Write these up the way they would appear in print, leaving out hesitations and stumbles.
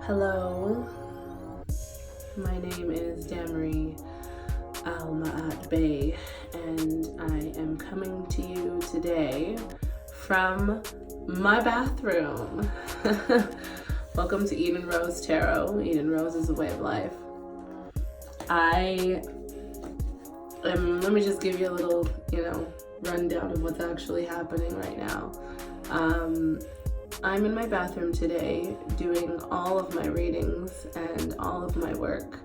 Hello, my name is Damarie Al-Ma'at Bey, and I am coming to you today from my bathroom. Welcome to Eden Rose Tarot. Eden Rose is a way of life. Let me just give you a little, rundown of what's actually happening right now. I'm in my bathroom today doing all of my readings and all of my work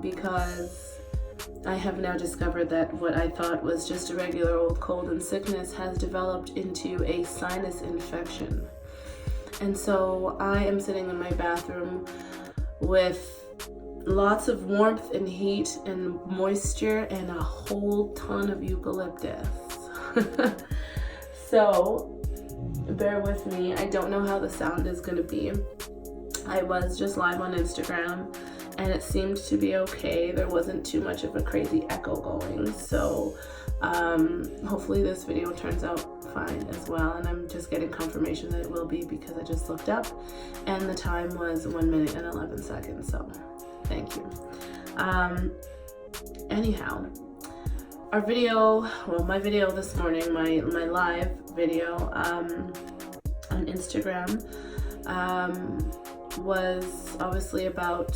because I have now discovered that what I thought was just a regular old cold and sickness has developed into a sinus infection. And so I am sitting in my bathroom with lots of warmth and heat and moisture and a whole ton of eucalyptus. So bear with me. I don't know how the sound is going to be. I was just live on Instagram and it seemed to be okay. There wasn't too much of a crazy echo going. So hopefully this video turns out fine as well. And I'm just getting confirmation that it will be because I just looked up and the time was 1 minute and 11 seconds. So thank you. Anyhow, our video, my video this morning, my live video on Instagram was obviously about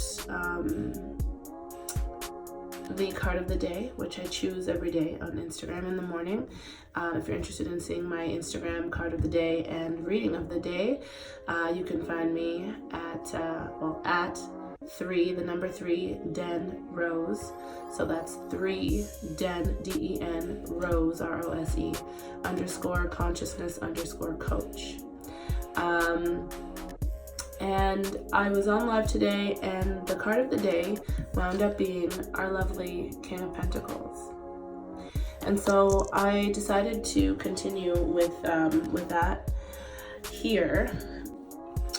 the card of the day, which I choose every day on Instagram in the morning. If you're interested in seeing my Instagram card of the day and reading of the day, you can find me at 3 Den Rose. So that's 3 Den DEN Rose ROSE _consciousness_coach. And I was on live today, and the card of the day wound up being our lovely King of Pentacles. And so I decided to continue with that here.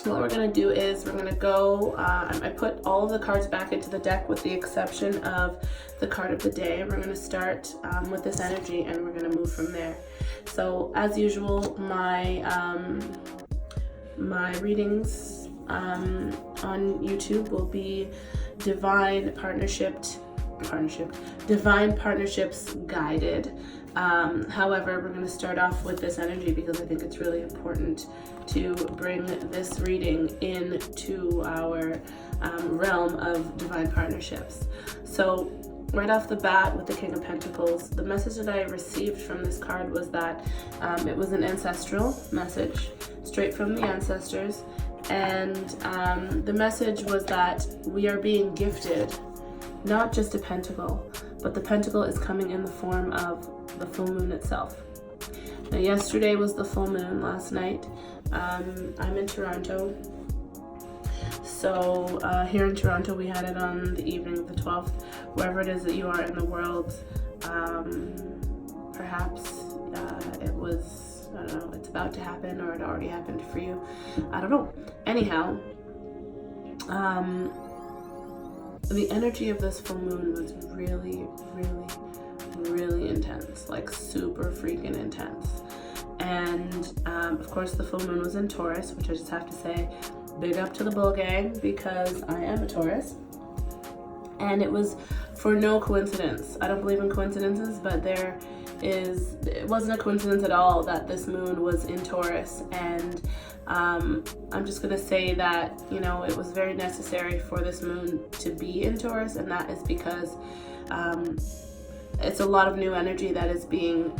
What we're going to do is we're going to go, I put all of the cards back into the deck with the exception of the card of the day. We're going to start with this energy and we're going to move from there. So as usual, my readings on YouTube will be Divine Partnerships guided. However, we're going to start off with this energy because I think it's really important to bring this reading into our realm of divine partnerships. So right off the bat with the King of Pentacles, the message that I received from this card was that it was an ancestral message straight from the ancestors, and the message was that we are being gifted not just a pentacle, but the pentacle is coming in the form of the full moon itself. Now, yesterday was the full moon, last night. I'm in Toronto. So here in Toronto, we had it on the evening of the 12th. Wherever it is that you are in the world, perhaps it was, I don't know, it's about to happen or it already happened for you. I don't know. Anyhow, the energy of this full moon was really, really, really intense, like super freaking intense. And of course the full moon was in Taurus, which I just have to say big up to the Bull Gang because I am a Taurus. And it was for no coincidence. I don't believe in coincidences, but it wasn't a coincidence at all that this moon was in Taurus. And I'm just gonna say that, it was very necessary for this moon to be in Taurus, and that is because it's a lot of new energy that is being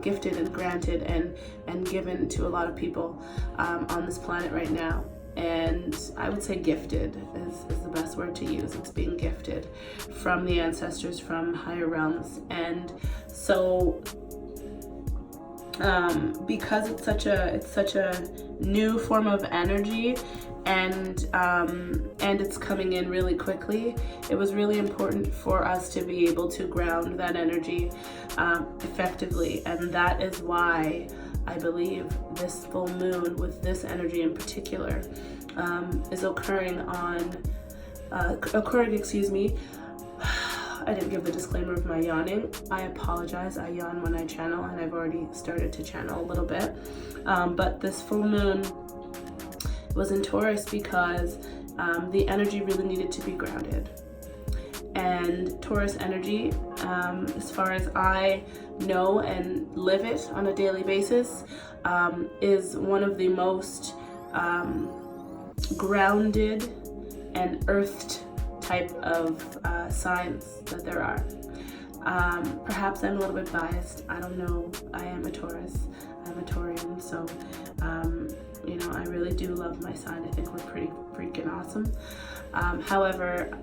gifted and granted and given to a lot of people on this planet right now. And I would say gifted is the best word to use. It's being gifted from the ancestors, from higher realms. And so because it's such a new form of energy, and it's coming in really quickly, it was really important for us to be able to ground that energy effectively. And that is why I believe this full moon with this energy in particular is occurring. I didn't give the disclaimer of my yawning. I apologize. I yawn when I channel, and I've already started to channel a little bit. But this full moon was in Taurus because the energy really needed to be grounded. And Taurus energy, as far as I know and live it on a daily basis, is one of the most grounded and earthed type of signs that there are. Perhaps I'm a little bit biased. I don't know. I am a Taurus. I'm a Taurian, so you know, I really do love my sign. I think we're pretty freaking awesome. However,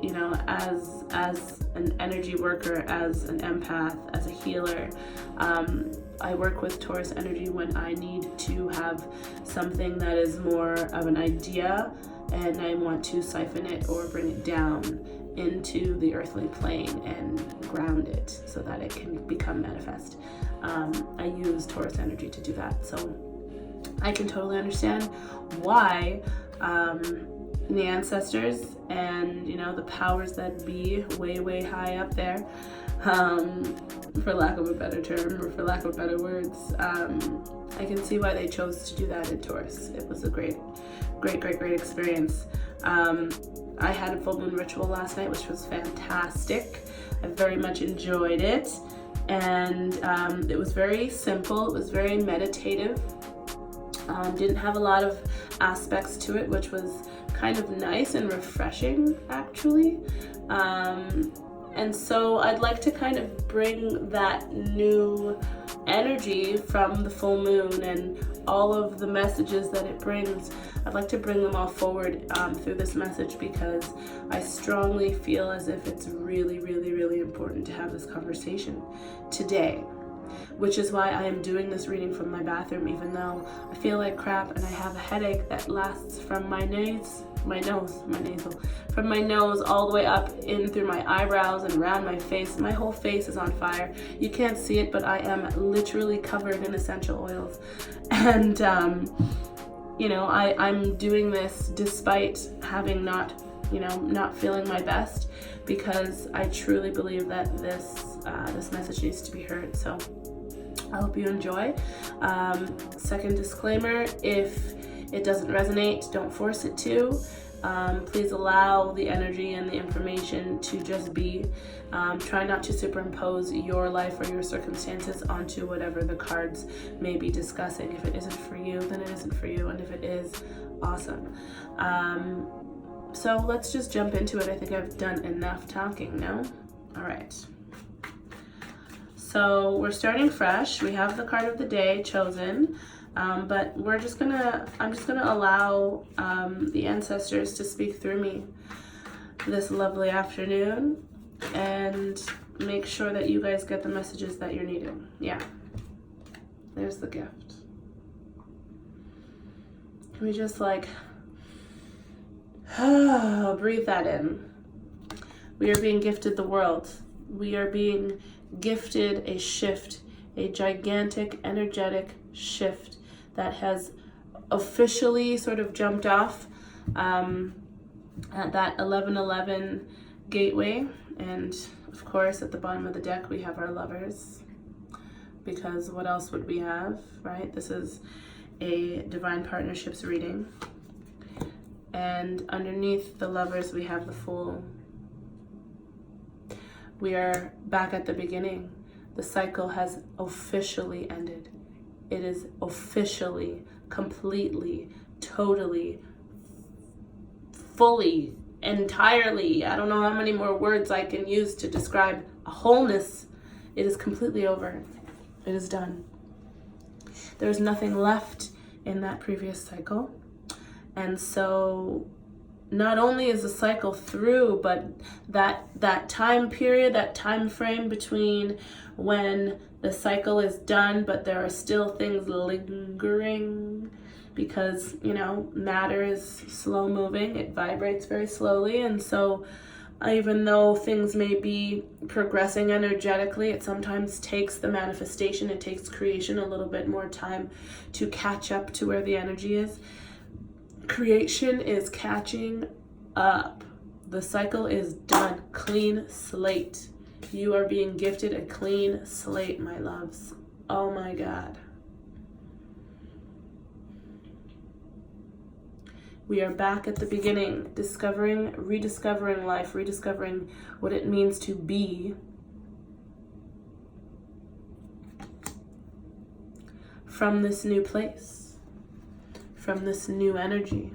you know, as an energy worker, as an empath, as a healer, I work with Taurus energy when I need to have something that is more of an idea and I want to siphon it or bring it down into the earthly plane and ground it so that it can become manifest. I use Taurus energy to do that. So I can totally understand why the ancestors and, you know, the powers that be way high up there, for lack of a better term or for lack of better words, I can see why they chose to do that in Taurus. It was a great experience. I had a full moon ritual last night, which was fantastic. I very much enjoyed it, and it was very simple. It was very meditative. Didn't have a lot of aspects to it, which was kind of nice and refreshing, actually. And so I'd like to kind of bring that new energy from the full moon and all of the messages that it brings. I'd like to bring them all forward through this message because I strongly feel as if it's really important to have this conversation today, which is why I am doing this reading from my bathroom, even though I feel like crap and I have a headache that lasts from my nose all the way up in through my eyebrows and around my face. My whole face is on fire. You can't see it, but I am literally covered in essential oils. And you know, I'm doing this despite having not feeling my best, because I truly believe that this message needs to be heard. So I hope you enjoy. Second disclaimer, if it doesn't resonate, don't force it to. Please allow the energy and the information to just be. Try not to superimpose your life or your circumstances onto whatever the cards may be discussing. If it isn't for you, then it isn't for you. And if it is, awesome. So let's just jump into it. I think I've done enough talking now. All right. So we're starting fresh. We have the card of the day chosen. But I'm just gonna allow the ancestors to speak through me this lovely afternoon and make sure that you guys get the messages that you're needing. Yeah, there's the gift. Can we just like breathe that in? We are being gifted the world. We are being gifted a shift, a gigantic energetic shift that has officially sort of jumped off at that 1111 gateway. And of course, at the bottom of the deck, we have our lovers, because what else would we have, right? This is a divine partnerships reading. And underneath the lovers, we have the Fool. We are back at the beginning. The cycle has officially ended. It is officially, completely, totally, fully, entirely. I don't know how many more words I can use to describe a wholeness. It is completely over. It is done. There is nothing left in that previous cycle. And so not only is the cycle through, but that time period, that time frame between when the cycle is done, but there are still things lingering, because, you know, matter is slow moving, it vibrates very slowly. And so even though things may be progressing energetically, it sometimes takes the manifestation, it takes creation a little bit more time to catch up to where the energy is. Creation is catching up. The cycle is done. Clean slate. You are being gifted a clean slate, my loves. Oh my God. We are back at the beginning, discovering, rediscovering life, rediscovering what it means to be from this new place, from this new energy.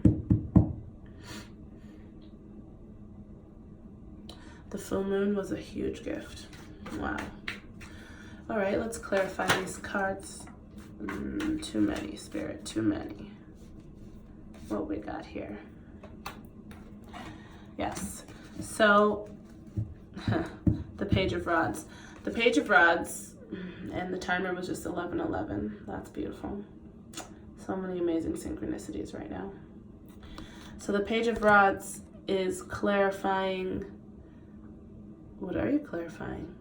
The full moon was a huge gift. Wow. All right, let's clarify these cards. Too many, Spirit, too many. What we got here? Yes. So, the Page of Rods. The Page of Rods, and the timer was just 11:11. That's beautiful. So many amazing synchronicities right now. So the Page of Rods is clarifying. What are you clarifying?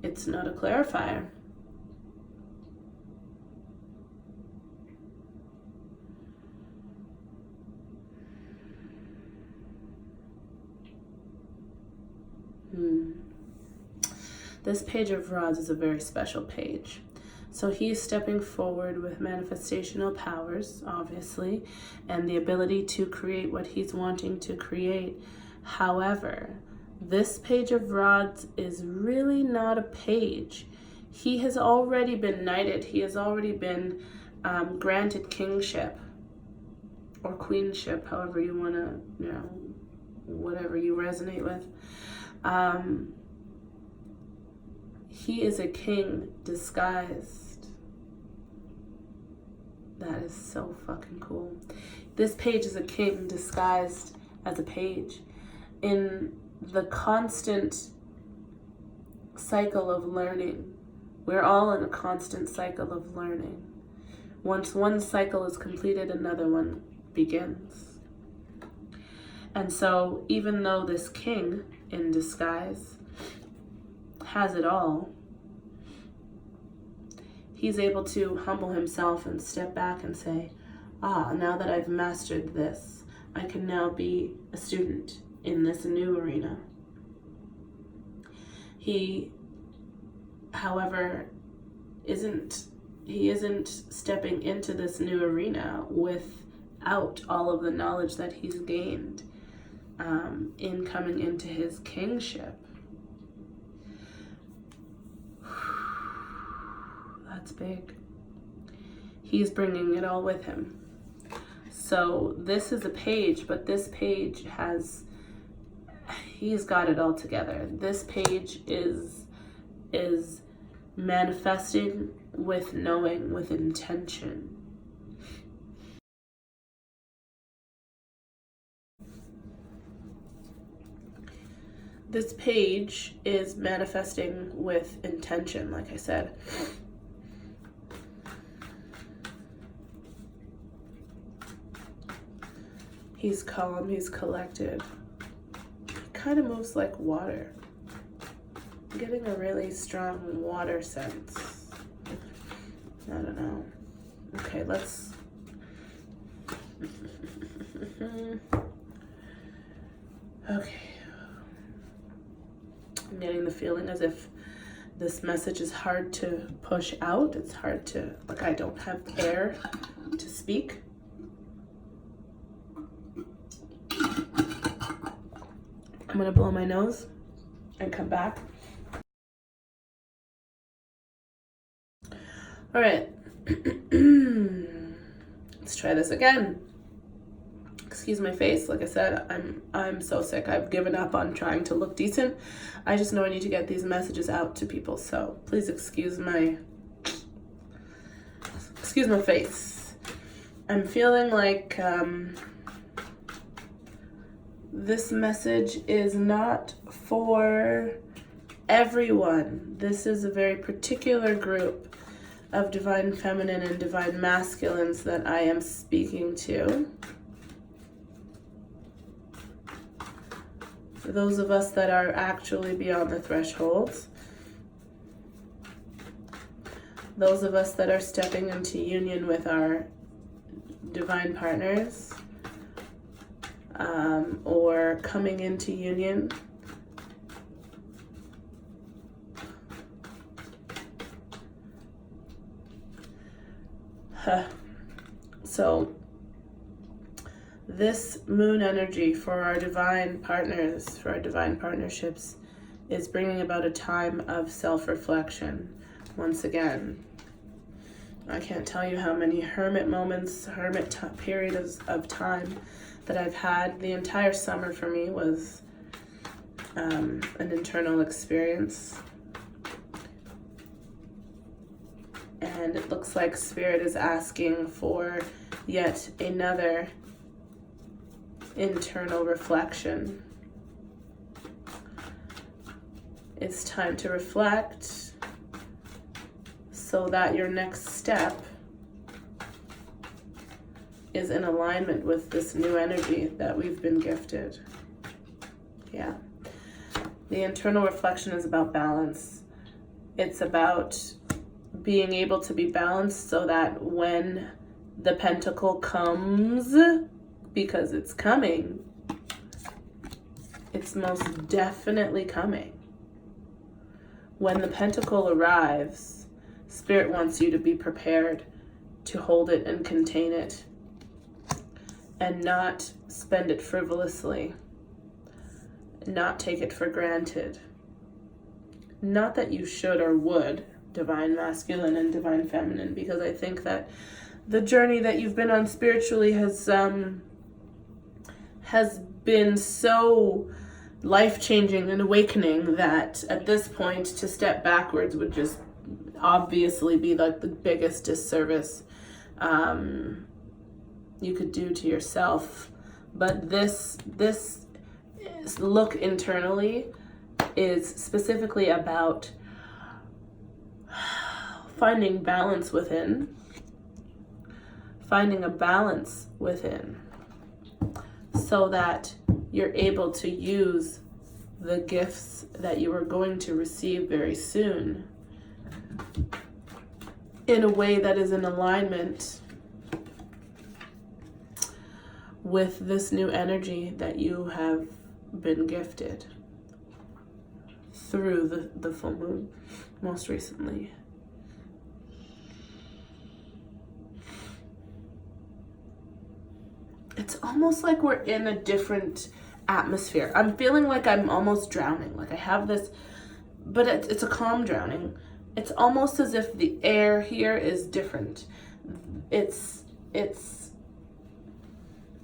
It's not a clarifier. This Page of Rods is a very special page. So he's stepping forward with manifestational powers, obviously, and the ability to create what he's wanting to create. However, this Page of Rods is really not a page. He has already been knighted. He has already been granted kingship or queenship, however you want to, whatever you resonate with. He is a king disguised. That is so fucking cool. This page is a king disguised as a page. In the constant cycle of learning, we're all in a constant cycle of learning. Once one cycle is completed, another one begins. And so even though this king in disguise has it all, he's able to humble himself and step back and say, now that I've mastered this, I can now be a student in this new arena. He, however, isn't stepping into this new arena without all of the knowledge that he's gained in coming into his kingship. That's big. He's bringing it all with him. So this is a page, but this page he's got it all together. This page is manifesting with knowing, with intention. This page is manifesting with intention, like I said. He's calm, he's collected. He kind of moves like water. I'm getting a really strong water sense. I don't know. Okay, let's... Okay. I'm getting the feeling as if this message is hard to push out. It's hard to, like, I don't have air to speak. I'm gonna blow my nose and come back. All right, let's try this again. Excuse my face. Like I said, I'm so sick. I've given up on trying to look decent. I just know I need to get these messages out to people. So please excuse my face. I'm feeling like this message is not for everyone. This is a very particular group of divine feminine and divine masculines that I am speaking to. For those of us that are actually beyond the thresholds, those of us that are stepping into union with our divine partners, or coming into union. So this moon energy for our divine partners, for our divine partnerships, is bringing about a time of self-reflection. Once again, I can't tell you how many hermit moments, periods of time that I've had. The entire summer for me was an internal experience. And it looks like Spirit is asking for yet another internal reflection. It's time to reflect so that your next step is in alignment with this new energy that we've been gifted. Yeah. The internal reflection is about balance. It's about being able to be balanced so that when the pentacle comes, because it's coming, it's most definitely coming. When the pentacle arrives, Spirit wants you to be prepared to hold it and contain it and not spend it frivolously, not take it for granted. Not that you should or would, divine masculine and divine feminine, because I think that the journey that you've been on spiritually has been so life-changing and awakening that at this point to step backwards would just obviously be like the biggest disservice you could do to yourself. But this look internally is specifically about finding balance within, finding a balance within, so that you're able to use the gifts that you are going to receive very soon in a way that is in alignment with this new energy that you have been gifted through the full moon most recently. It's almost like we're in a different atmosphere. I'm feeling like I'm almost drowning. Like I have this, but it's a calm drowning. It's almost as if the air here is different. It's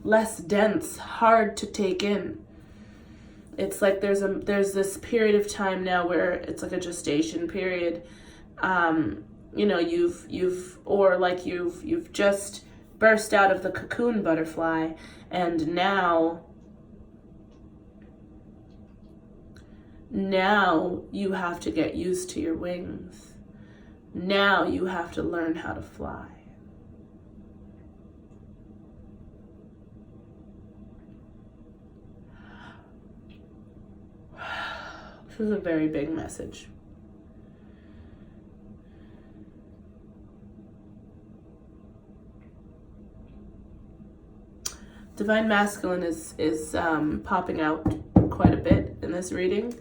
less dense, hard to take in. It's like there's this period of time now where it's like a gestation period. You know, you've just burst out of the cocoon, butterfly, and now you have to get used to your wings. Now you have to learn how to fly. This is a very big message. Divine Masculine is popping out quite a bit in this reading.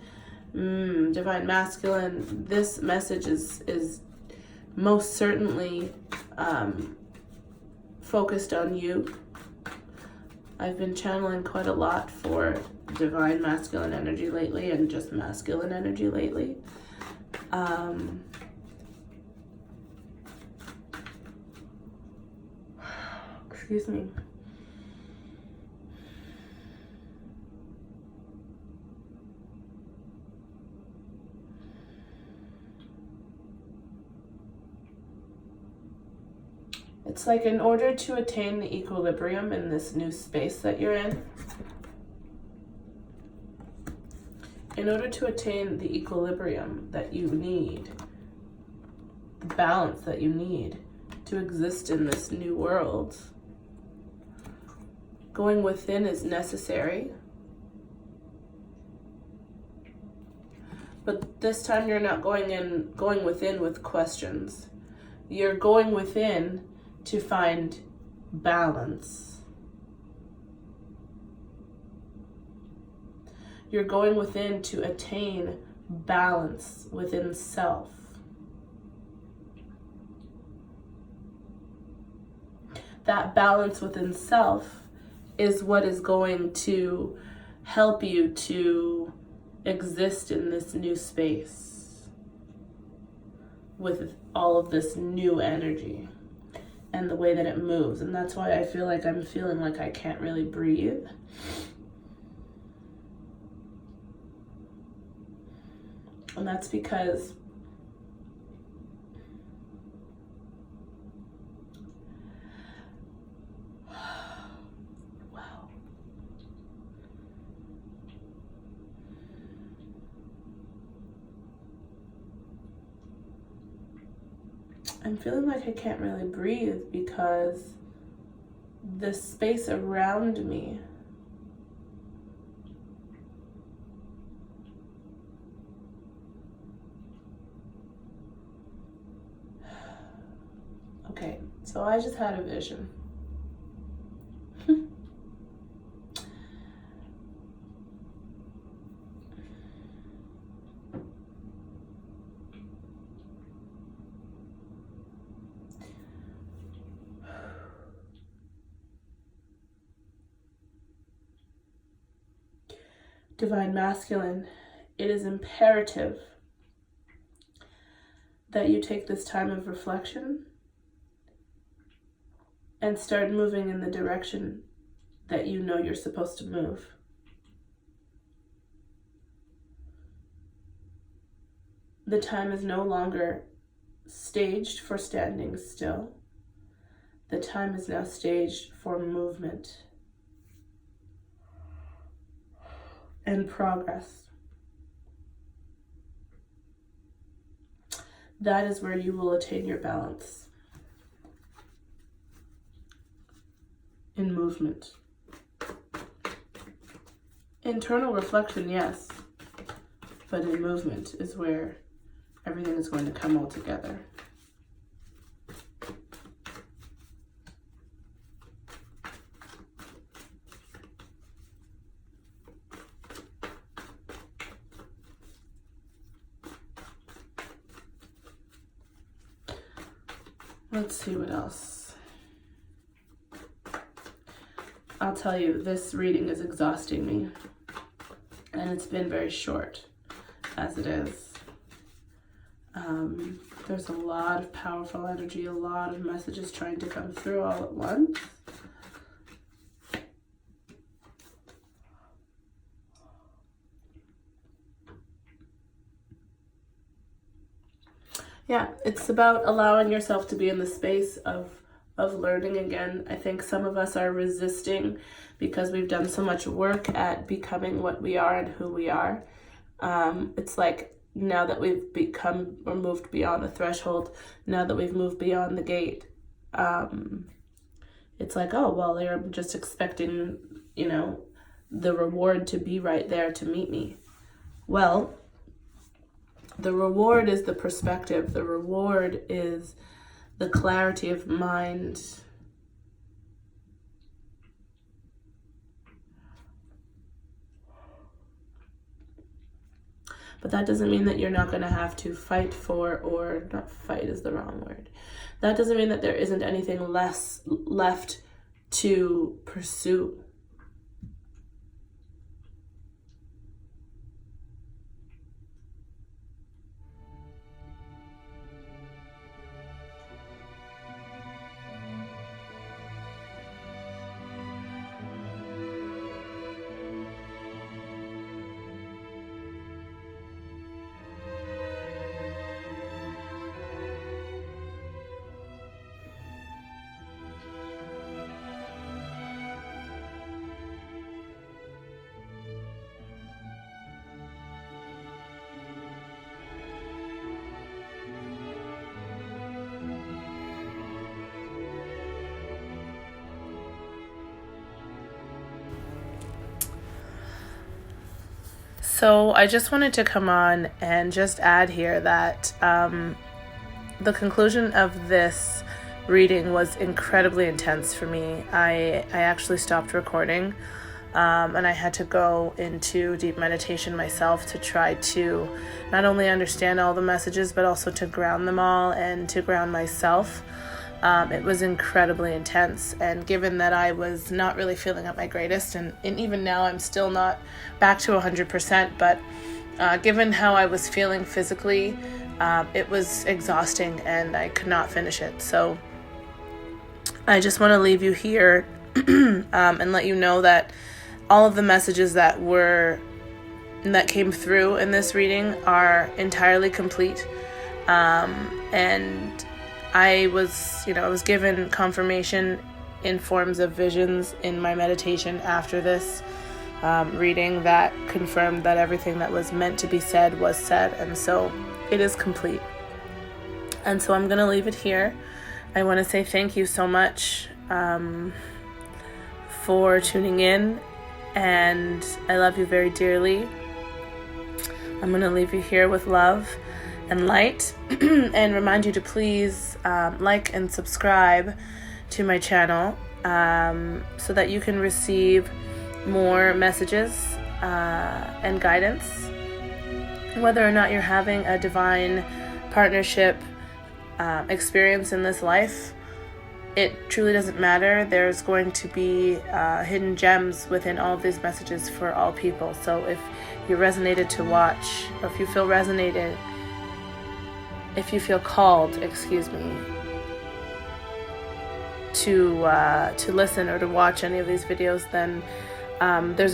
Divine Masculine, this message is most certainly focused on you. I've been channeling quite a lot for divine masculine energy lately and just masculine energy lately. Excuse me. It's like in order to attain the equilibrium in this new space that you're in order to attain the equilibrium that you need, the balance that you need to exist in this new world, going within is necessary. But this time you're not going within with questions. You're going within to find balance. You're going within to attain balance within self. that balance within self is what is going to help you to exist in this new space with all of this new energy and the way that it moves. And that's why I feel like I'm feeling like I can't really breathe. And that's because wow. I'm feeling like I can't really breathe because the space around me okay, so I just had a vision. Divine Masculine, it is imperative that you take this time of reflection and start moving in the direction that you know you're supposed to move. The time is no longer staged for standing still. The time is now staged for movement and progress. That is where you will attain your balance. In movement. Internal reflection, yes, but in movement is where everything is going to come all together. Let's see what else. I'll tell you, this reading is exhausting me. And it's been very short, as it is. There's a lot of powerful energy, a lot of messages trying to come through all at once. Yeah, it's about allowing yourself to be in the space of learning again. I think some of us are resisting because we've done so much work at becoming what we are and who we are. It's like now that we've become or moved beyond the threshold, now that we've moved beyond the gate, it's like, oh, well, they're just expecting, the reward to be right there to meet me. Well, the reward is the perspective. The reward is the clarity of mind. But that doesn't mean that you're not going to have to fight for, or not fight is the wrong word. That doesn't mean that there isn't anything less left to pursue. So I just wanted to come on and just add here that the conclusion of this reading was incredibly intense for me. I actually stopped recording and I had to go into deep meditation myself to try to not only understand all the messages, but also to ground them all and to ground myself. It was incredibly intense, and given that I was not really feeling at my greatest, and even now I'm still not back to 100%, but given how I was feeling physically, it was exhausting and I could not finish it. So I just want to leave you here and let you know that all of the messages that came through in this reading are entirely complete. And I was given confirmation in forms of visions in my meditation after this reading that confirmed that everything that was meant to be said was said, and so it is complete. And so I'm going to leave it here. I want to say thank you so much for tuning in, and I love you very dearly. I'm going to leave you here with love and light and remind you to please like and subscribe to my channel so that you can receive more messages and guidance. Whether or not you're having a divine partnership experience in this life, it truly doesn't matter. There's going to be hidden gems within all of these messages for all people. So if you resonated to watch, or if you feel called, to listen or to watch any of these videos, then there's a